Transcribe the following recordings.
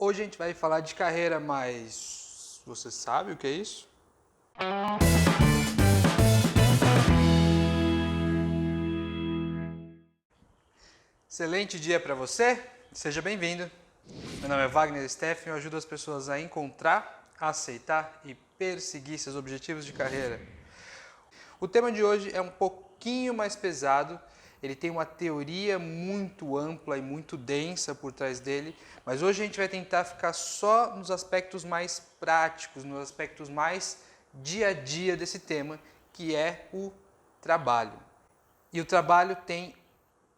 Hoje a gente vai falar de carreira, mas você sabe o que é isso? Excelente dia para você, seja bem-vindo. Meu nome é Wagner Steffen e eu ajudo as pessoas a encontrar, aceitar e perseguir seus objetivos de carreira. O tema de hoje é um pouquinho mais pesado, ele tem uma teoria muito ampla e muito densa por trás dele, mas hoje a gente vai tentar ficar só nos aspectos mais práticos, nos aspectos mais dia a dia desse tema, que é o trabalho. E o trabalho tem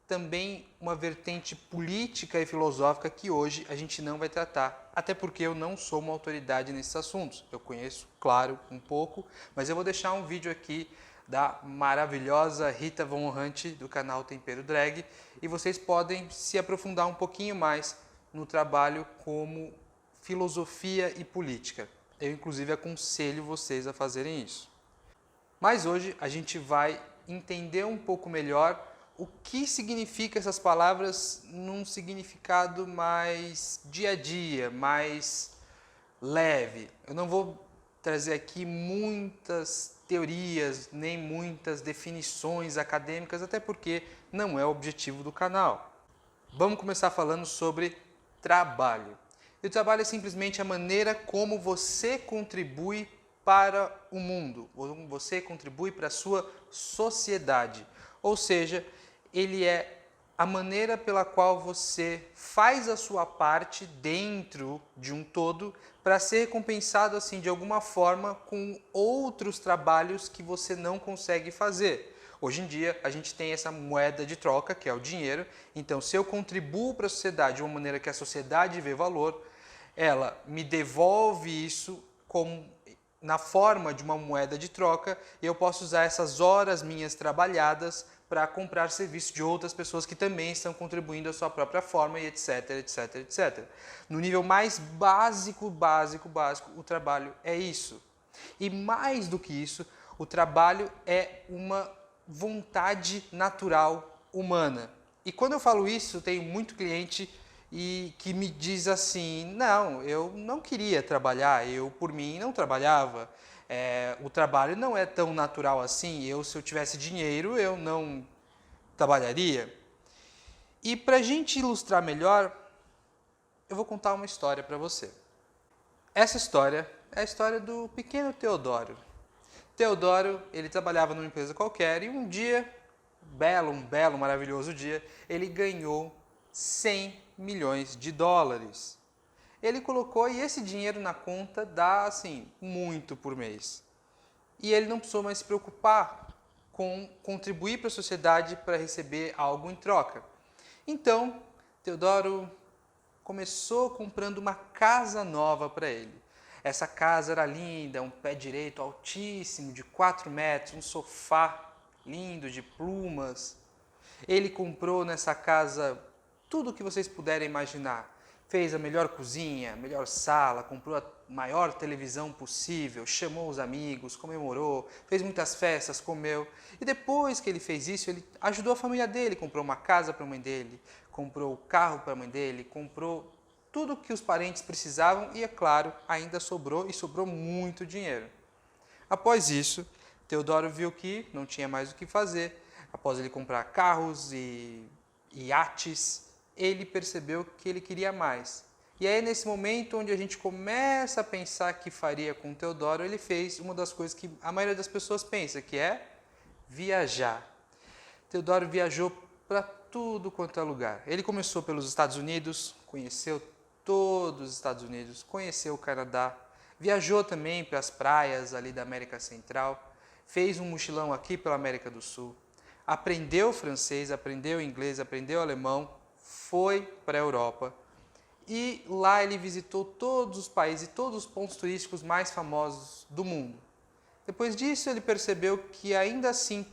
também uma vertente política e filosófica que hoje a gente não vai tratar, até porque eu não sou uma autoridade nesses assuntos. Eu conheço, claro, um pouco, mas eu vou deixar um vídeo aqui da maravilhosa Rita Von Hunt do canal Tempero Drag e vocês podem se aprofundar um pouquinho mais no trabalho como filosofia e política. Eu inclusive aconselho vocês a fazerem isso. Mas hoje a gente vai entender um pouco melhor o que significa essas palavras num significado mais dia a dia, mais leve. Eu não vou trazer aqui muitas teorias, nem muitas definições acadêmicas, até porque não é o objetivo do canal. Vamos começar falando sobre trabalho. E o trabalho é simplesmente a maneira como você contribui para o mundo, como você contribui para a sua sociedade. Ou seja, ele é a maneira pela qual você faz a sua parte dentro de um todo para ser recompensado assim de alguma forma com outros trabalhos que você não consegue fazer. Hoje em dia a gente tem essa moeda de troca que é o dinheiro, então se eu contribuo para a sociedade de uma maneira que a sociedade vê valor, ela me devolve isso na forma de uma moeda de troca e eu posso usar essas horas minhas trabalhadas para comprar serviço de outras pessoas que também estão contribuindo à sua própria forma e etc, etc, etc. No nível mais básico, o trabalho é isso. E mais do que isso, o trabalho é uma vontade natural humana. E quando eu falo isso, tenho muito cliente que me diz assim, não, eu não queria trabalhar, eu por mim não trabalhava. O trabalho não é tão natural assim, se eu tivesse dinheiro, eu não trabalharia. E para a gente ilustrar melhor, eu vou contar uma história para você. Essa história é a história do pequeno Teodoro. Teodoro, ele trabalhava numa empresa qualquer e um dia, um belo, maravilhoso dia, ele ganhou 100 milhões de dólares. Ele colocou e esse dinheiro na conta dá, assim, muito por mês. E ele não precisou mais se preocupar com contribuir para a sociedade para receber algo em troca. Então, Teodoro começou comprando uma casa nova para ele. Essa casa era linda, um pé direito altíssimo, de 4 metros, um sofá lindo, de plumas. Ele comprou nessa casa tudo o que vocês puderem imaginar. Fez a melhor cozinha, a melhor sala, comprou a maior televisão possível, chamou os amigos, comemorou, fez muitas festas, comeu. E depois que ele fez isso, ele ajudou a família dele, comprou uma casa para a mãe dele, comprou o carro para a mãe dele, comprou tudo o que os parentes precisavam e, é claro, ainda sobrou e sobrou muito dinheiro. Após isso, Teodoro viu que não tinha mais o que fazer. Após ele comprar carros e iates, ele percebeu que ele queria mais. E aí, nesse momento onde a gente começa a pensar que faria com Teodoro, ele fez uma das coisas que a maioria das pessoas pensa, que é viajar. Teodoro viajou para tudo quanto é lugar. Ele começou pelos Estados Unidos, conheceu todos os Estados Unidos, conheceu o Canadá, viajou também para as praias ali da América Central, fez um mochilão aqui pela América do Sul, aprendeu francês, aprendeu inglês, aprendeu alemão, foi para a Europa e lá ele visitou todos os países e todos os pontos turísticos mais famosos do mundo. Depois disso ele percebeu que ainda assim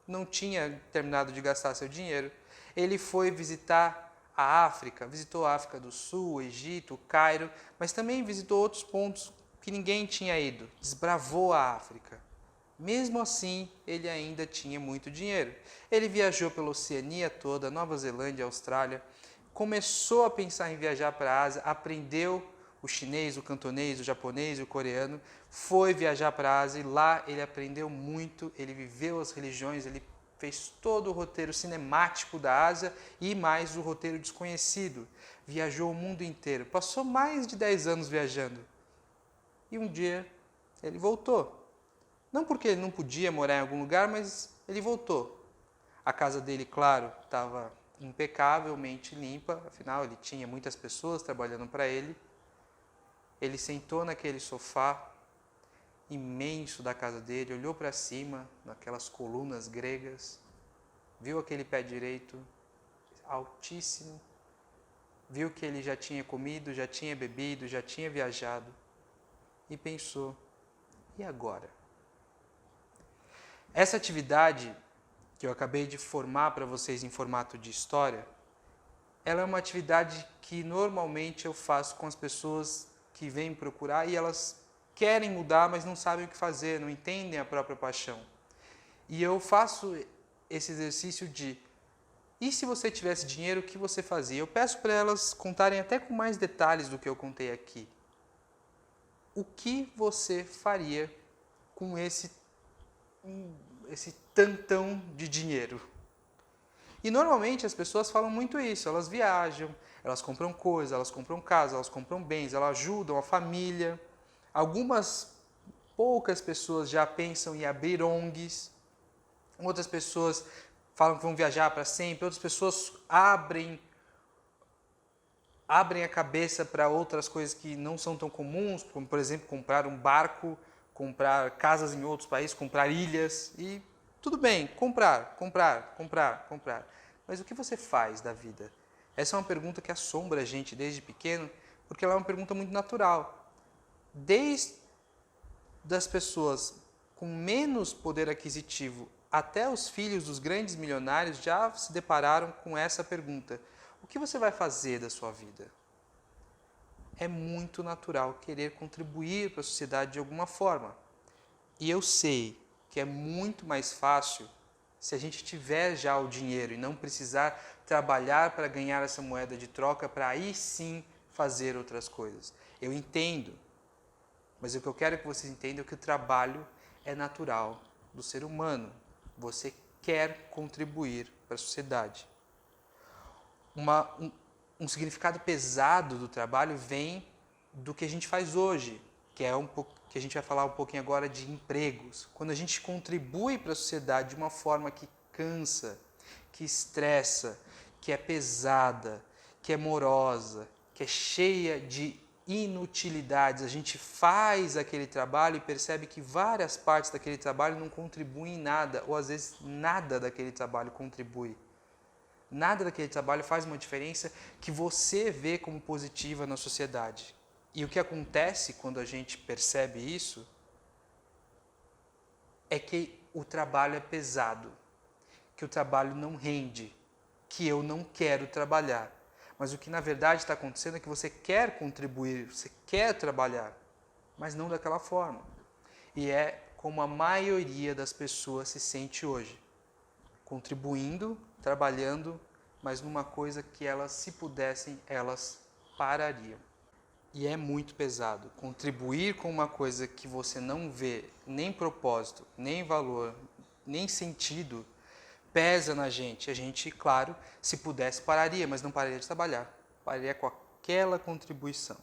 não tinha terminado de gastar seu dinheiro. Ele foi visitar a África, visitou a África do Sul, o Egito, o Cairo, mas também visitou outros pontos que ninguém tinha ido, desbravou a África. Mesmo assim, ele ainda tinha muito dinheiro. Ele viajou pela Oceania toda, Nova Zelândia, Austrália, começou a pensar em viajar para a Ásia, aprendeu o chinês, o cantonês, o japonês, o coreano, foi viajar para a Ásia e lá ele aprendeu muito, ele viveu as religiões, ele fez todo o roteiro cinemático da Ásia e mais o roteiro desconhecido. Viajou o mundo inteiro, passou mais de 10 anos viajando. E um dia ele voltou. Não porque ele não podia morar em algum lugar, mas ele voltou. A casa dele, claro, estava impecavelmente limpa, afinal ele tinha muitas pessoas trabalhando para ele. Ele sentou naquele sofá imenso da casa dele, olhou para cima, naquelas colunas gregas, viu aquele pé direito altíssimo, viu que ele já tinha comido, já tinha bebido, já tinha viajado e pensou, e agora? Essa atividade que eu acabei de formar para vocês em formato de história, ela é uma atividade que normalmente eu faço com as pessoas que vêm procurar e elas querem mudar, mas não sabem o que fazer, não entendem a própria paixão. E eu faço esse exercício de, e se você tivesse dinheiro, o que você fazia? Eu peço para elas contarem até com mais detalhes do que eu contei aqui. O que você faria com esse tantão de dinheiro? E normalmente as pessoas falam muito isso, elas viajam, elas compram coisas, elas compram casa, elas compram bens, elas ajudam a família. Algumas poucas pessoas já pensam em abrir ONGs, outras pessoas falam que vão viajar para sempre, outras pessoas abrem a cabeça para outras coisas que não são tão comuns, como por exemplo comprar um barco, comprar casas em outros países, comprar ilhas e tudo bem, comprar. Mas o que você faz da vida? Essa é uma pergunta que assombra a gente desde pequeno, porque ela é uma pergunta muito natural. Desde as pessoas com menos poder aquisitivo até os filhos dos grandes milionários já se depararam com essa pergunta. O que você vai fazer da sua vida? É muito natural querer contribuir para a sociedade de alguma forma. E eu sei que é muito mais fácil se a gente tiver já o dinheiro e não precisar trabalhar para ganhar essa moeda de troca para aí sim fazer outras coisas. Eu entendo, mas o que eu quero que vocês entendam é que o trabalho é natural do ser humano. Você quer contribuir para a sociedade. Um significado pesado do trabalho vem do que a gente faz hoje, que é que a gente vai falar um pouquinho agora de empregos. Quando a gente contribui para a sociedade de uma forma que cansa, que estressa, que é pesada, que é morosa, que é cheia de inutilidades, a gente faz aquele trabalho e percebe que várias partes daquele trabalho não contribuem em nada, ou às vezes nada daquele trabalho contribui. Nada daquele trabalho faz uma diferença que você vê como positiva na sociedade. E o que acontece quando a gente percebe isso é que o trabalho é pesado, que o trabalho não rende, que eu não quero trabalhar. Mas o que na verdade está acontecendo é que você quer contribuir, você quer trabalhar, mas não daquela forma. E é como a maioria das pessoas se sente hoje, contribuindo, trabalhando, mas numa coisa que elas, se pudessem, elas parariam. E é muito pesado. Contribuir com uma coisa que você não vê nem propósito, nem valor, nem sentido, pesa na gente. A gente, claro, se pudesse, pararia, mas não pararia de trabalhar. Pararia com aquela contribuição.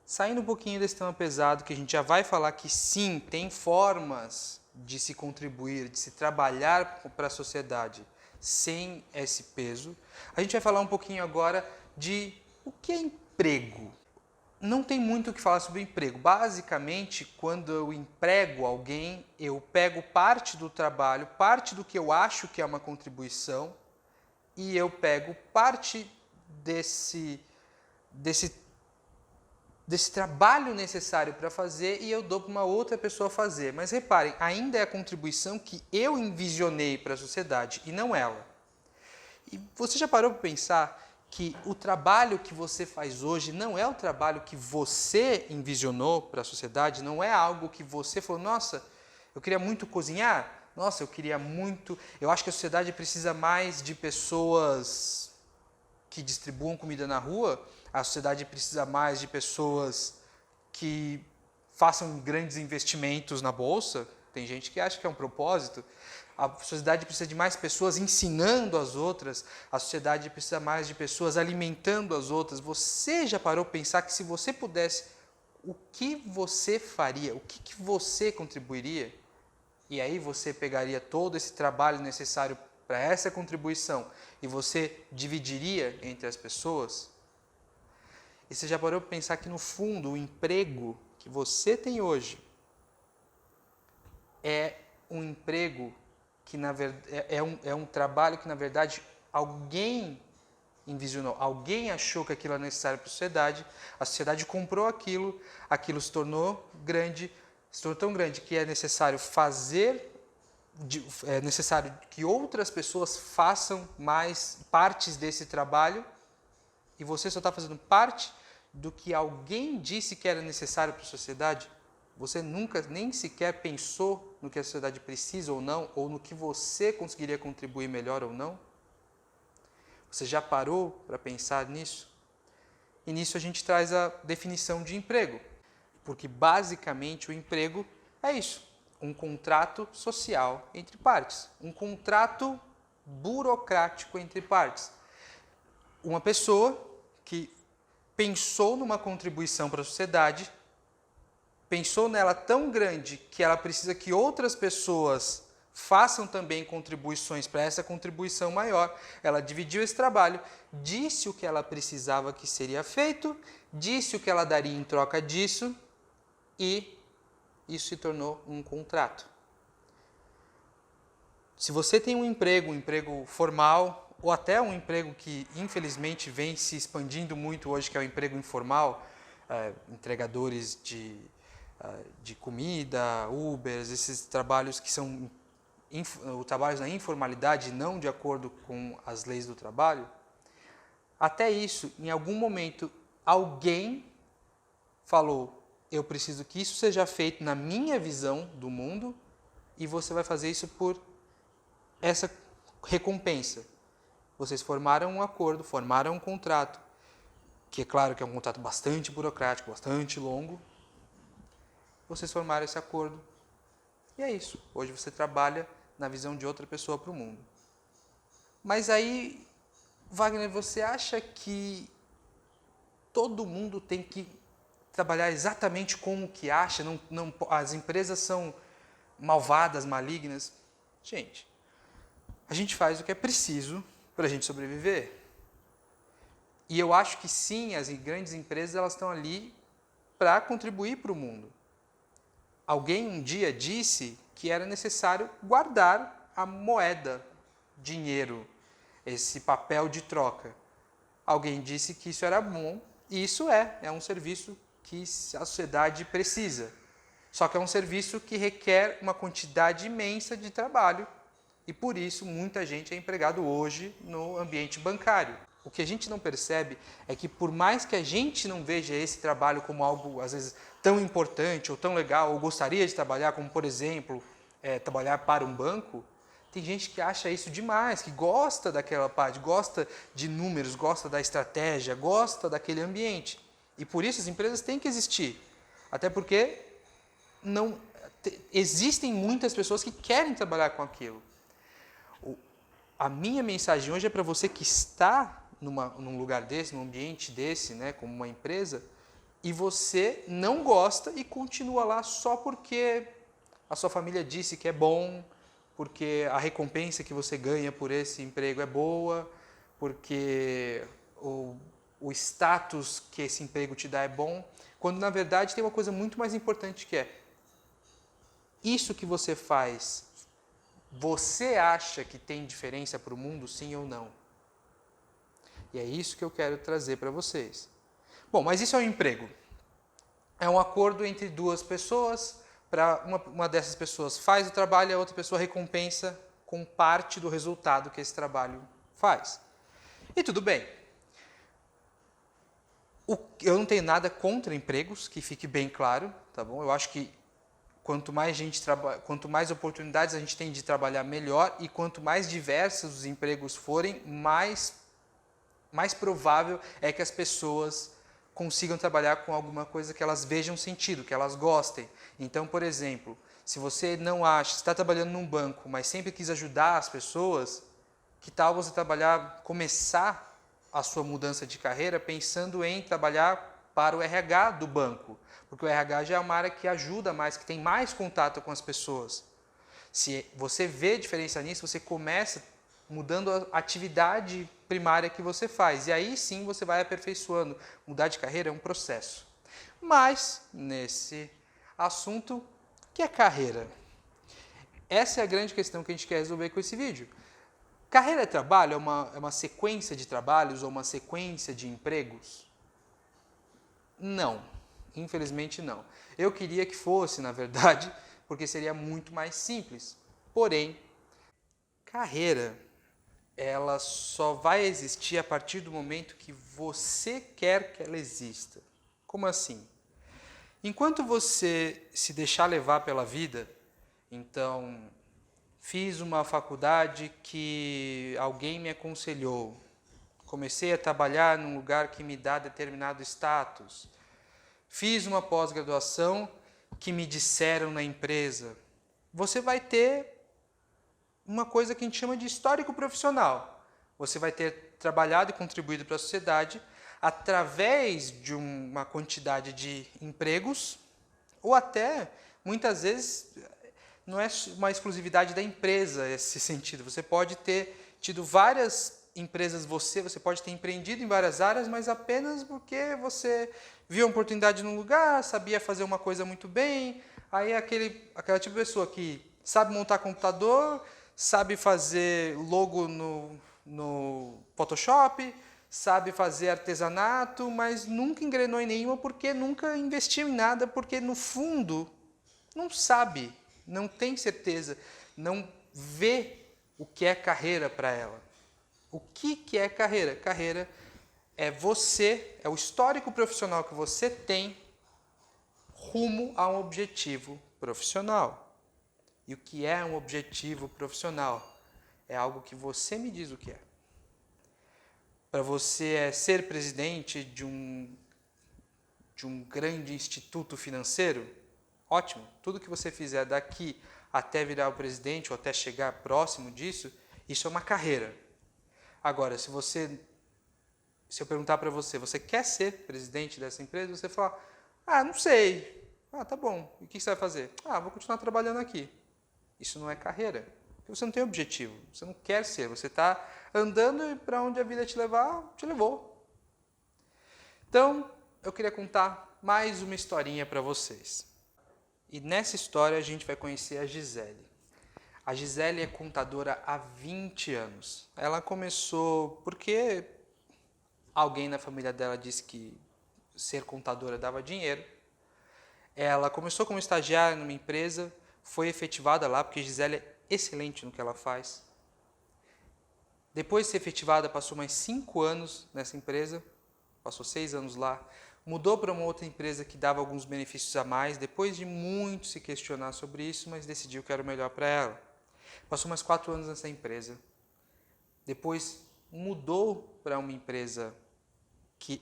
Saindo um pouquinho desse tema pesado, que a gente já vai falar que sim, tem formas de se contribuir, de se trabalhar para a sociedade sem esse peso, a gente vai falar um pouquinho agora de o que é emprego. Não tem muito o que falar sobre emprego. Basicamente, quando eu emprego alguém, eu pego parte do trabalho, parte do que eu acho que é uma contribuição, e eu pego parte desse trabalho necessário para fazer e eu dou para uma outra pessoa fazer. Mas reparem, ainda é a contribuição que eu envisionei para a sociedade e não ela. E você já parou para pensar que o trabalho que você faz hoje não é o trabalho que você envisionou para a sociedade, não é algo que você falou, nossa, eu queria muito cozinhar, nossa, eu acho que a sociedade precisa mais de pessoas que distribuam comida na rua, a sociedade precisa mais de pessoas que façam grandes investimentos na bolsa. Tem gente que acha que é um propósito. A sociedade precisa de mais pessoas ensinando as outras. A sociedade precisa mais de pessoas alimentando as outras. Você já parou para pensar que se você pudesse, o que você faria? O que você contribuiria? E aí você pegaria todo esse trabalho necessário para essa contribuição e você dividiria entre as pessoas? E você já parou para pensar que, no fundo, o emprego que você tem hoje é um emprego que, na verdade, é um trabalho que, na verdade, alguém envisionou, alguém achou que aquilo era necessário para a sociedade comprou aquilo, aquilo se tornou grande, se tornou tão grande que é necessário é necessário que outras pessoas façam mais partes desse trabalho e você só está fazendo parte do que alguém disse que era necessário para a sociedade. Você nunca nem sequer pensou no que a sociedade precisa ou não, ou no que você conseguiria contribuir melhor ou não? Você já parou para pensar nisso? E nisso a gente traz a definição de emprego, porque basicamente o emprego é isso, um contrato social entre partes, um contrato burocrático entre partes. Uma pessoa que pensou numa contribuição para a sociedade, pensou nela tão grande que ela precisa que outras pessoas façam também contribuições para essa contribuição maior. Ela dividiu esse trabalho, disse o que ela precisava que seria feito, disse o que ela daria em troca disso e isso se tornou um contrato. Se você tem um emprego formal, ou até um emprego que infelizmente vem se expandindo muito hoje, que é o emprego informal, entregadores de comida, Ubers, esses trabalhos que são trabalhos na informalidade, não de acordo com as leis do trabalho, até isso, em algum momento, alguém falou, eu preciso que isso seja feito na minha visão do mundo e você vai fazer isso por essa recompensa. Vocês formaram um acordo, formaram um contrato, que é claro que é um contrato bastante burocrático, bastante longo. Vocês formaram esse acordo. E é isso. Hoje você trabalha na visão de outra pessoa para o mundo. Mas aí, Wagner, você acha que todo mundo tem que trabalhar exatamente como o que acha? As empresas são malvadas, malignas? Gente, a gente faz o que é preciso para a gente sobreviver. E eu acho que sim, as grandes empresas elas estão ali para contribuir para o mundo. Alguém um dia disse que era necessário guardar a moeda, dinheiro, esse papel de troca. Alguém disse que isso era bom, e isso é um serviço que a sociedade precisa. Só que é um serviço que requer uma quantidade imensa de trabalho, e por isso muita gente é empregado hoje no ambiente bancário. O que a gente não percebe é que por mais que a gente não veja esse trabalho como algo, às vezes, tão importante ou tão legal, ou gostaria de trabalhar, como, por exemplo, trabalhar para um banco, tem gente que acha isso demais, que gosta daquela parte, gosta de números, gosta da estratégia, gosta daquele ambiente. E por isso as empresas têm que existir. Até porque existem muitas pessoas que querem trabalhar com aquilo. A minha mensagem hoje é para você que está num lugar desse, num ambiente desse, né, como uma empresa, e você não gosta e continua lá só porque a sua família disse que é bom, porque a recompensa que você ganha por esse emprego é boa, porque o status que esse emprego te dá é bom, quando na verdade tem uma coisa muito mais importante que é isso que você faz, você acha que tem diferença para o mundo, sim ou não? E é isso que eu quero trazer para vocês. Bom, mas isso é um emprego. É um acordo entre duas pessoas, para uma dessas pessoas faz o trabalho e a outra pessoa recompensa com parte do resultado que esse trabalho faz. E tudo bem. Eu não tenho nada contra empregos, que fique bem claro, tá bom? Eu acho que quanto mais oportunidades a gente tem de trabalhar, melhor, e quanto mais diversos os empregos forem, mais mais provável é que as pessoas consigam trabalhar com alguma coisa que elas vejam sentido, que elas gostem. Então, por exemplo, se você não acha, está trabalhando num banco, mas sempre quis ajudar as pessoas, que tal você começar a sua mudança de carreira pensando em trabalhar para o RH do banco? Porque o RH já é uma área que ajuda mais, que tem mais contato com as pessoas. Se você vê diferença nisso, você começa mudando a atividade primária que você faz. E aí sim você vai aperfeiçoando. Mudar de carreira é um processo. Mas, nesse assunto, o que é carreira? Essa é a grande questão que a gente quer resolver com esse vídeo. Carreira é trabalho? É uma sequência de trabalhos ou uma sequência de empregos? Não. Infelizmente não. Eu queria que fosse, na verdade, porque seria muito mais simples. Porém, carreira, ela só vai existir a partir do momento que você quer que ela exista. Como assim? Enquanto você se deixar levar pela vida, então, fiz uma faculdade que alguém me aconselhou, comecei a trabalhar num lugar que me dá determinado status, fiz uma pós-graduação que me disseram na empresa, você vai ter uma coisa que a gente chama de histórico profissional. Você vai ter trabalhado e contribuído para a sociedade através de uma quantidade de empregos, ou até, muitas vezes, não é uma exclusividade da empresa esse sentido. Você pode ter tido várias empresas, você pode ter empreendido em várias áreas, mas apenas porque você viu a oportunidade num lugar, sabia fazer uma coisa muito bem, aí aquela tipo de pessoa que sabe montar computador, sabe fazer logo no Photoshop, sabe fazer artesanato, mas nunca engrenou em nenhuma porque nunca investiu em nada, porque no fundo não sabe, não tem certeza, não vê o que é carreira para ela. O que é carreira? Carreira é você, é o histórico profissional que você tem rumo a um objetivo profissional. E o que é um objetivo profissional? É algo que você me diz o que é. Para você ser presidente de um grande instituto financeiro, ótimo. Tudo que você fizer daqui até virar o presidente ou até chegar próximo disso, isso é uma carreira. Agora, se eu perguntar para você, você quer ser presidente dessa empresa? Você fala, não sei. Tá bom. E o que você vai fazer? Vou continuar trabalhando aqui. Isso não é carreira. Porque você não tem objetivo. Você não quer ser. Você está andando e para onde a vida te levar, te levou. Então, eu queria contar mais uma historinha para vocês. E nessa história a gente vai conhecer a Gisele. A Gisele é contadora há 20 anos. Ela começou porque alguém na família dela disse que ser contadora dava dinheiro. Ela começou como estagiária numa empresa, foi efetivada lá, porque a Gisele é excelente no que ela faz. Depois de ser efetivada, passou mais 5 anos nessa empresa, passou 6 anos lá, mudou para uma outra empresa que dava alguns benefícios a mais, depois de muito se questionar sobre isso, mas decidiu que era o melhor para ela. Passou mais 4 anos nessa empresa. Depois mudou para uma empresa que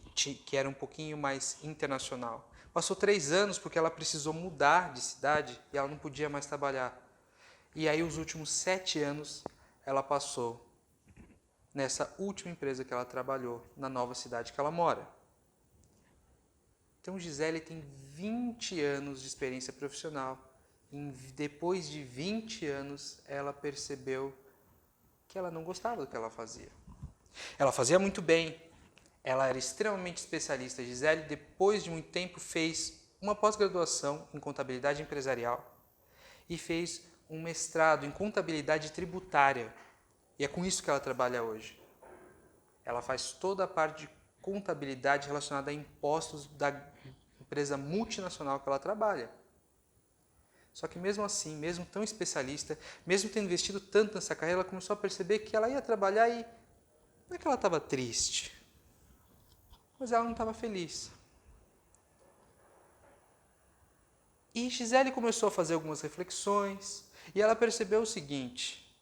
era um pouquinho mais internacional. Passou 3 anos porque ela precisou mudar de cidade e ela não podia mais trabalhar. E aí os últimos 7 anos ela passou nessa última empresa que ela trabalhou, na nova cidade que ela mora. Então Gisele tem 20 anos de experiência profissional. E depois de 20 anos ela percebeu que ela não gostava do que ela fazia. Ela fazia muito bem, ela era extremamente especialista. A Gisele, depois de muito tempo, fez uma pós-graduação em contabilidade empresarial e fez um mestrado em contabilidade tributária. E é com isso que ela trabalha hoje. Ela faz toda a parte de contabilidade relacionada a impostos da empresa multinacional que ela trabalha. Só que mesmo assim, mesmo tão especialista, mesmo tendo investido tanto nessa carreira, ela começou a perceber que ela ia trabalhar e não é que ela estava triste, mas ela não estava feliz. E Gisele começou a fazer algumas reflexões e ela percebeu o seguinte: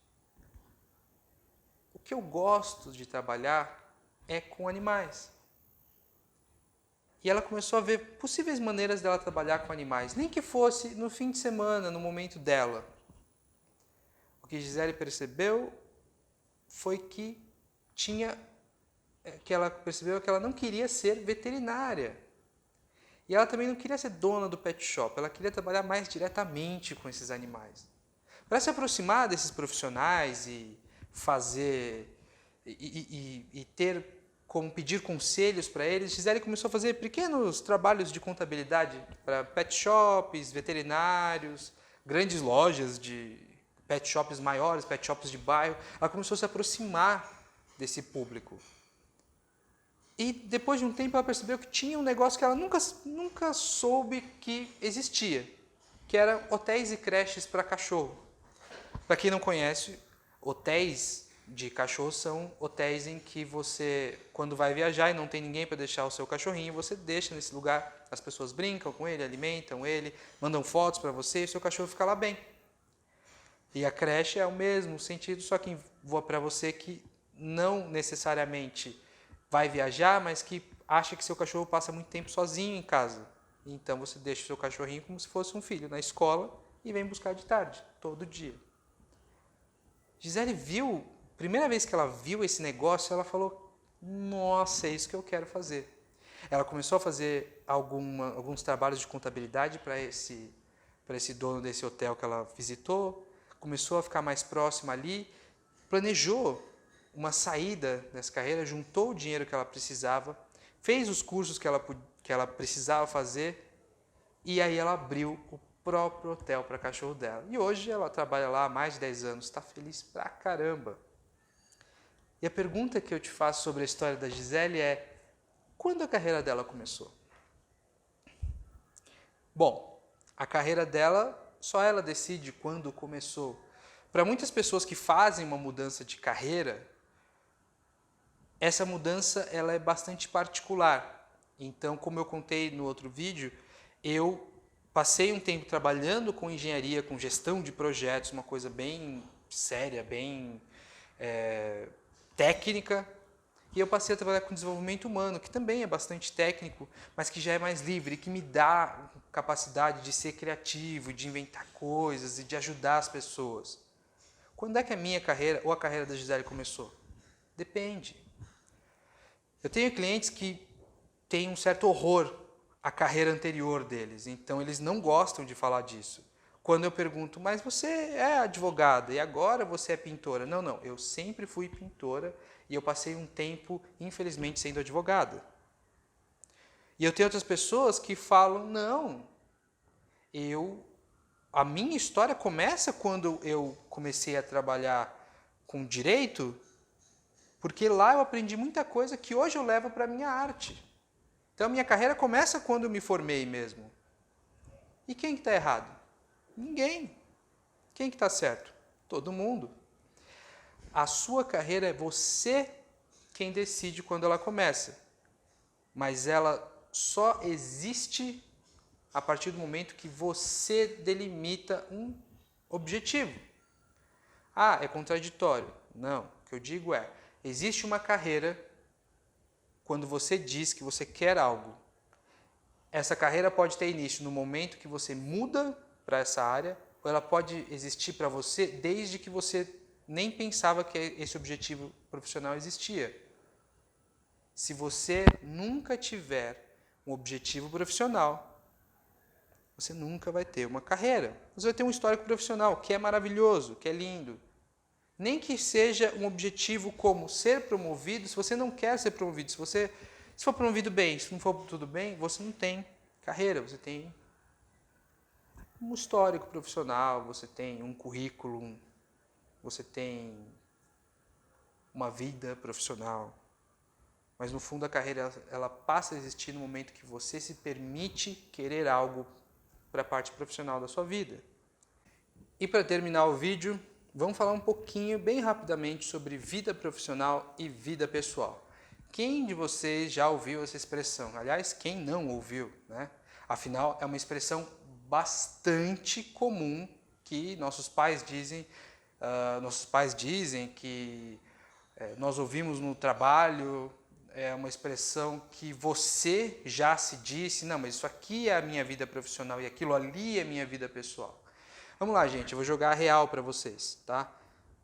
o que eu gosto de trabalhar é com animais. E ela começou a ver possíveis maneiras dela trabalhar com animais, nem que fosse no fim de semana, no momento dela. O que Gisele percebeu foi que ela percebeu que ela não queria ser veterinária. E ela também não queria ser dona do pet shop, ela queria trabalhar mais diretamente com esses animais. Para se aproximar desses profissionais e fazer e ter como pedir conselhos para eles, Gisele começou a fazer pequenos trabalhos de contabilidade para pet shops, veterinários, grandes lojas de pet shops maiores, pet shops de bairro. Ela começou a se aproximar desse público. E depois de um tempo ela percebeu que tinha um negócio que ela nunca soube que existia, que era hotéis e creches para cachorro. Para quem não conhece, hotéis de cachorro são hotéis em que você, quando vai viajar e não tem ninguém para deixar o seu cachorrinho, você deixa nesse lugar, as pessoas brincam com ele, alimentam ele, mandam fotos para você e o seu cachorro fica lá bem. E a creche é o mesmo sentido, só que para você que não necessariamente vai viajar, mas que acha que seu cachorro passa muito tempo sozinho em casa. Então você deixa o seu cachorrinho como se fosse um filho na escola e vem buscar de tarde, todo dia. Gisele viu, primeira vez que ela viu esse negócio, ela falou, nossa, é isso que eu quero fazer. Ela começou a fazer alguns trabalhos de contabilidade para esse dono desse hotel que ela visitou, começou a ficar mais próxima ali, planejou uma saída dessa carreira, juntou o dinheiro que ela precisava, fez os cursos que ela precisava fazer e aí ela abriu o próprio hotel para cachorro dela. E hoje ela trabalha lá há mais de 10 anos, está feliz pra caramba. E a pergunta que eu te faço sobre a história da Gisele é, quando a carreira dela começou? Bom, a carreira dela, só ela decide quando começou. Para muitas pessoas que fazem uma mudança de carreira, essa mudança ela é bastante particular. Então, como eu contei no outro vídeo, eu passei um tempo trabalhando com engenharia, com gestão de projetos, uma coisa bem séria, bem técnica, e eu passei a trabalhar com desenvolvimento humano, que também é bastante técnico, mas que já é mais livre, que me dá capacidade de ser criativo, de inventar coisas e de ajudar as pessoas. Quando é que a minha carreira ou a carreira da Gisele começou? Depende. Eu tenho clientes que têm um certo horror à carreira anterior deles, então eles não gostam de falar disso. Quando eu pergunto, mas você é advogada e agora você é pintora? Não, eu sempre fui pintora e eu passei um tempo, infelizmente, sendo advogada. E eu tenho outras pessoas que falam, não, a minha história começa quando eu comecei a trabalhar com direito, porque lá eu aprendi muita coisa que hoje eu levo para a minha arte. Então a minha carreira começa quando eu me formei mesmo. E quem que está errado? Ninguém. Quem que está certo? Todo mundo. A sua carreira é você quem decide quando ela começa. Mas ela só existe a partir do momento que você delimita um objetivo. Ah, é contraditório. Não, o que eu digo é, existe uma carreira quando você diz que você quer algo. Essa carreira pode ter início no momento que você muda para essa área, ou ela pode existir para você desde que você nem pensava que esse objetivo profissional existia. Se você nunca tiver um objetivo profissional, você nunca vai ter uma carreira. Você vai ter um histórico profissional, que é maravilhoso, que é lindo. Nem que seja um objetivo como ser promovido, se você não quer ser promovido, se for promovido bem, se não for tudo bem, você não tem carreira, você tem um histórico profissional, você tem um currículo, você tem uma vida profissional. Mas no fundo a carreira ela passa a existir no momento que você se permite querer algo para a parte profissional da sua vida. E para terminar o vídeo, vamos falar um pouquinho, bem rapidamente, sobre vida profissional e vida pessoal. Quem de vocês já ouviu essa expressão? Aliás, quem não ouviu, né? Afinal, é uma expressão bastante comum que nossos pais dizem que nós ouvimos no trabalho, é uma expressão que você já se disse, não, mas isso aqui é a minha vida profissional e aquilo ali é a minha vida pessoal. Vamos lá, gente, eu vou jogar a real para vocês, tá?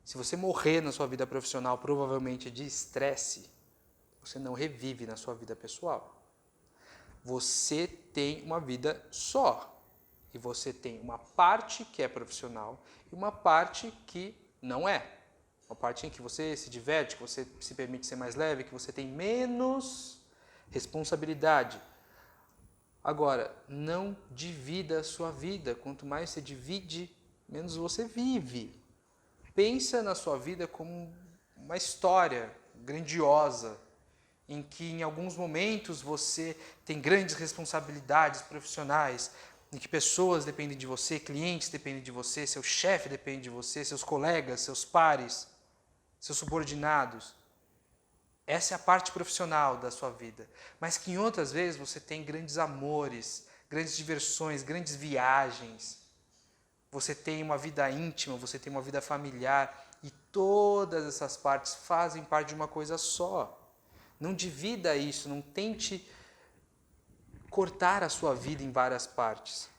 Se você morrer na sua vida profissional, provavelmente de estresse, você não revive na sua vida pessoal. Você tem uma vida só. E você tem uma parte que é profissional e uma parte que não é. Uma parte em que você se diverte, que você se permite ser mais leve, que você tem menos responsabilidade. Agora, não divida a sua vida. Quanto mais você divide, menos você vive. Pensa na sua vida como uma história grandiosa, em que em alguns momentos você tem grandes responsabilidades profissionais, em que pessoas dependem de você, clientes dependem de você, seu chefe depende de você, seus colegas, seus pares, seus subordinados. Essa é a parte profissional da sua vida. Mas que em outras vezes você tem grandes amores, grandes diversões, grandes viagens. Você tem uma vida íntima, você tem uma vida familiar e todas essas partes fazem parte de uma coisa só. Não divida isso, não tente cortar a sua vida em várias partes.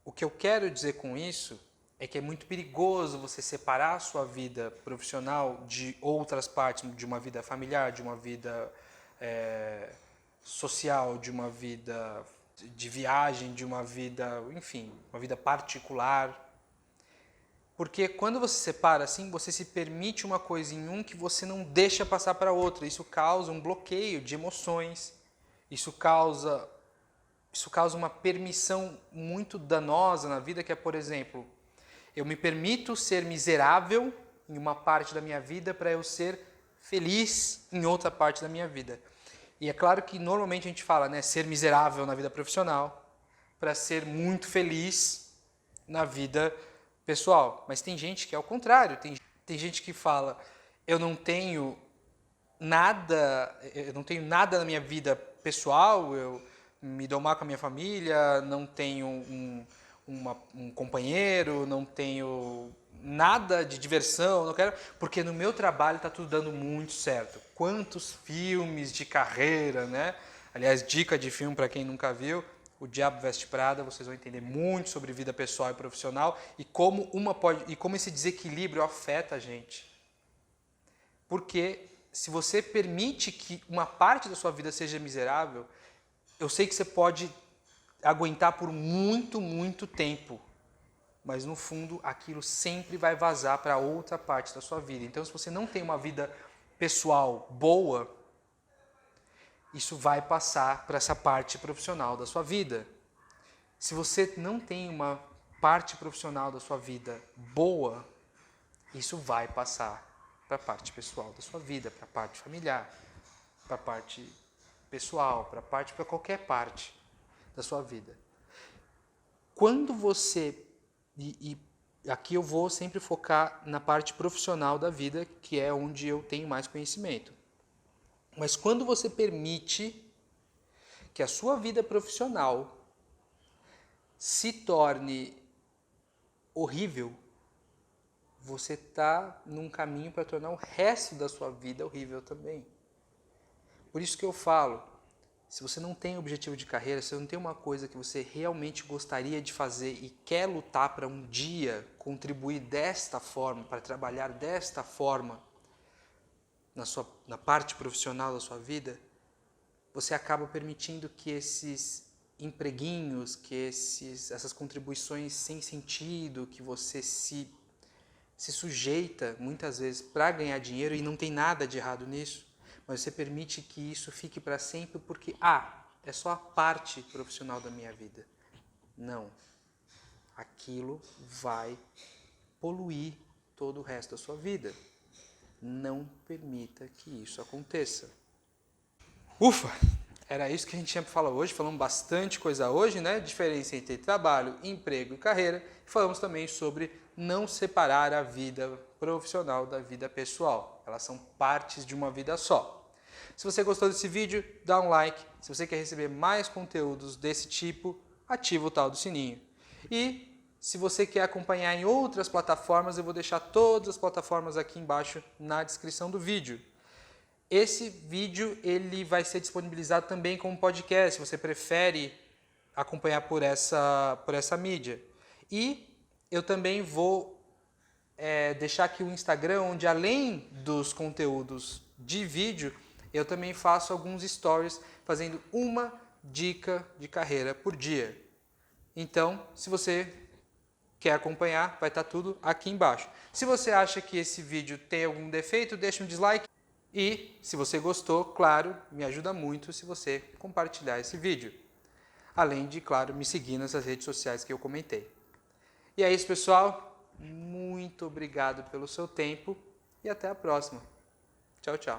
O que eu quero dizer com isso é que é muito perigoso você separar a sua vida profissional de outras partes, de uma vida familiar, de uma vida social, de uma vida de viagem, de uma vida, enfim, uma vida particular. Porque quando você separa assim, você se permite uma coisa em um que você não deixa passar para outra. Isso causa um bloqueio de emoções. Isso causa uma permissão muito danosa na vida, que é, por exemplo, eu me permito ser miserável em uma parte da minha vida para eu ser feliz em outra parte da minha vida. E é claro que normalmente a gente fala, né, ser miserável na vida profissional para ser muito feliz na vida pessoal. Mas tem gente que é ao contrário. Tem gente que fala, eu não tenho nada na minha vida pessoal, eu me dou mal com a minha família, não tenho um companheiro, não tenho nada de diversão, não quero, porque no meu trabalho está tudo dando muito certo. Quantos filmes de carreira, né? Aliás, dica de filme para quem nunca viu, O Diabo Veste Prada, vocês vão entender muito sobre vida pessoal e profissional e como esse desequilíbrio afeta a gente. Porque se você permite que uma parte da sua vida seja miserável, eu sei que você pode aguentar por muito, muito tempo, mas no fundo aquilo sempre vai vazar para outra parte da sua vida. Então, se você não tem uma vida pessoal boa, isso vai passar para essa parte profissional da sua vida. Se você não tem uma parte profissional da sua vida boa, isso vai passar para a parte pessoal da sua vida, para a parte familiar, para a parte pessoal, para qualquer parte da sua vida. Quando você, e aqui eu vou sempre focar na parte profissional da vida, que é onde eu tenho mais conhecimento. Mas quando você permite que a sua vida profissional se torne horrível, você está num caminho para tornar o resto da sua vida horrível também. Por isso que eu falo, se você não tem objetivo de carreira, se você não tem uma coisa que você realmente gostaria de fazer e quer lutar para um dia contribuir desta forma, para trabalhar desta forma na parte profissional da sua vida, você acaba permitindo que esses empreguinhos, que essas contribuições sem sentido, que você se sujeita muitas vezes para ganhar dinheiro, e não tem nada de errado nisso, mas você permite que isso fique para sempre porque, é só a parte profissional da minha vida. Não. Aquilo vai poluir todo o resto da sua vida. Não permita que isso aconteça. Ufa! Era isso que a gente tinha para falar hoje. Falamos bastante coisa hoje, né? Diferença entre trabalho, emprego e carreira. Falamos também sobre não separar a vida profissional da vida pessoal. Elas são partes de uma vida só. Se você gostou desse vídeo, dá um like. Se você quer receber mais conteúdos desse tipo, ativa o tal do sininho. E se você quer acompanhar em outras plataformas, eu vou deixar todas as plataformas aqui embaixo na descrição do vídeo. Esse vídeo ele vai ser disponibilizado também como podcast, se você prefere acompanhar por essa mídia. E eu também vou deixar aqui o Instagram, onde além dos conteúdos de vídeo, eu também faço alguns stories fazendo uma dica de carreira por dia. Então, se você quer acompanhar, vai estar tudo aqui embaixo. Se você acha que esse vídeo tem algum defeito, deixa um dislike. E, se você gostou, claro, me ajuda muito se você compartilhar esse vídeo. Além de, claro, me seguir nessas redes sociais que eu comentei. E é isso, pessoal. Muito obrigado pelo seu tempo e até a próxima. Tchau, tchau.